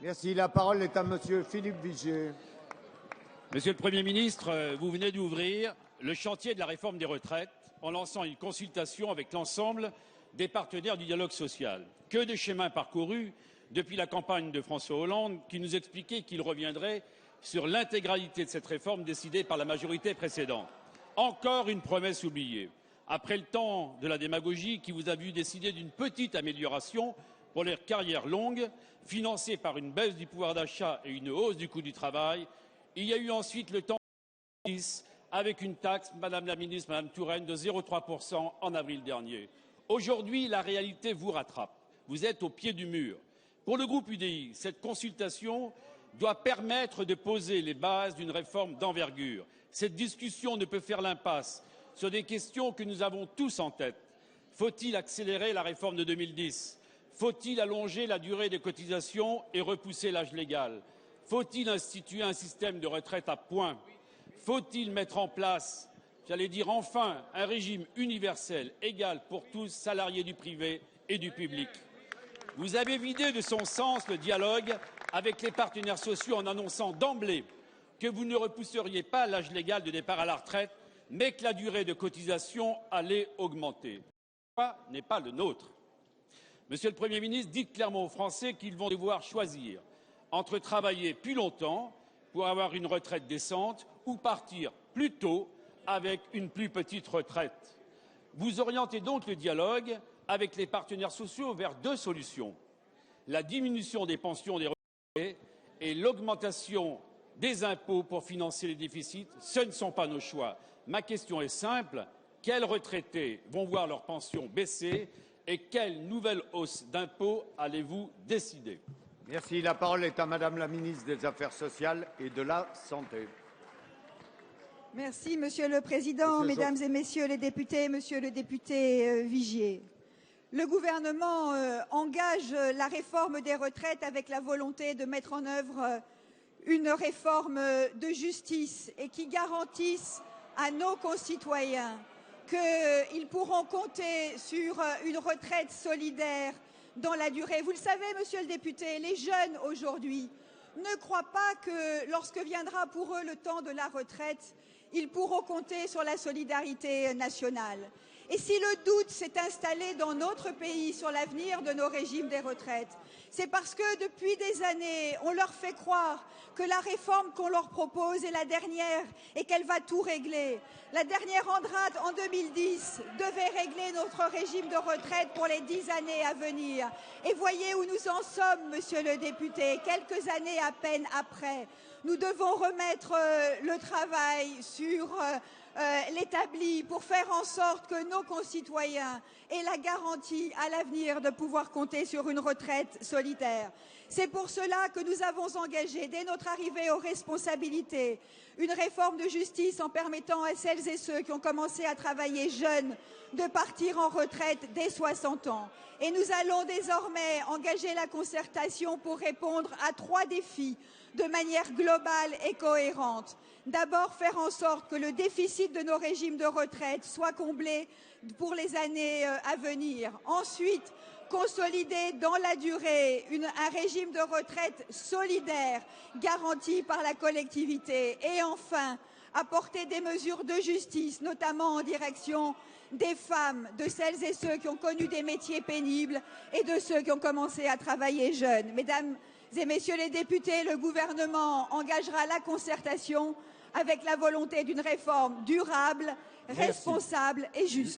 Merci. La parole est à Monsieur Philippe Vigier. Monsieur le Premier ministre, vous venez d'ouvrir le chantier de la réforme des retraites en lançant une consultation avec l'ensemble des partenaires du dialogue social. Que de chemins parcourus depuis la campagne de François Hollande qui nous expliquait qu'il reviendrait sur l'intégralité de cette réforme décidée par la majorité précédente. Encore une promesse oubliée. Après le temps de la démagogie qui vous a vu décider d'une petite amélioration pour les carrières longues, financée par une baisse du pouvoir d'achat et une hausse du coût du travail, il y a eu ensuite le temps avec une taxe, Madame la ministre, Madame Touraine, de 0,3% en avril dernier. Aujourd'hui, la réalité vous rattrape. Vous êtes au pied du mur. Pour le groupe UDI, cette consultation doit permettre de poser les bases d'une réforme d'envergure. Cette discussion ne peut faire l'impasse sur des questions que nous avons tous en tête. Faut-il accélérer la réforme de 2010 ? Faut-il allonger la durée des cotisations et repousser l'âge légal ? Faut-il instituer un système de retraite à points ? Faut-il mettre en place, j'allais dire enfin, un régime universel égal pour tous, salariés du privé et du public ? Vous avez vidé de son sens le dialogue avec les partenaires sociaux en annonçant d'emblée que vous ne repousseriez pas l'âge légal de départ à la retraite, mais que la durée de cotisation allait augmenter. Ce choix n'est pas le nôtre. Monsieur le Premier ministre, dites clairement aux Français qu'ils vont devoir choisir entre travailler plus longtemps pour avoir une retraite décente ou partir plus tôt avec une plus petite retraite. Vous orientez donc le dialogue avec les partenaires sociaux vers deux solutions. La diminution des pensions des retraités et l'augmentation des impôts pour financer les déficits. Ce ne sont pas nos choix. Ma question est simple. Quels retraités vont voir leur pension baisser et quelle nouvelle hausse d'impôts allez-vous décider ? Merci. La parole est à Madame la ministre des Affaires sociales et de la Santé. Merci, Monsieur le Président, Mesdames et Messieurs les députés, Monsieur le député Vigier. Le gouvernement engage la réforme des retraites avec la volonté de mettre en œuvre une réforme de justice et qui garantisse à nos concitoyens qu'ils pourront compter sur une retraite solidaire dans la durée. Vous le savez, Monsieur le député, les jeunes aujourd'hui ne croient pas que lorsque viendra pour eux le temps de la retraite, ils pourront compter sur la solidarité nationale. Et si le doute s'est installé dans notre pays sur l'avenir de nos régimes des retraites, c'est parce que depuis des années, on leur fait croire que la réforme qu'on leur propose est la dernière et qu'elle va tout régler. La dernière en date, en 2010, devait régler notre régime de retraite pour les 10 années à venir. Et voyez où nous en sommes, Monsieur le député, quelques années à peine après. Nous devons remettre le travail sur l'établi pour faire en sorte que nos concitoyens aient la garantie à l'avenir de pouvoir compter sur une retraite solidaire. C'est pour cela que nous avons engagé, dès notre arrivée aux responsabilités, une réforme de justice en permettant à celles et ceux qui ont commencé à travailler jeunes de partir en retraite dès 60 ans. Et nous allons désormais engager la concertation pour répondre à 3 défis de manière globale et cohérente. D'abord, faire en sorte que le déficit de nos régimes de retraite soit comblé pour les années à venir. Ensuite, consolider dans la durée un régime de retraite solidaire garanti par la collectivité. Et enfin, apporter des mesures de justice, notamment en direction des femmes, de celles et ceux qui ont connu des métiers pénibles et de ceux qui ont commencé à travailler jeunes. Mesdames et Messieurs les députés, le gouvernement engagera la concertation avec la volonté d'une réforme durable, responsable et juste.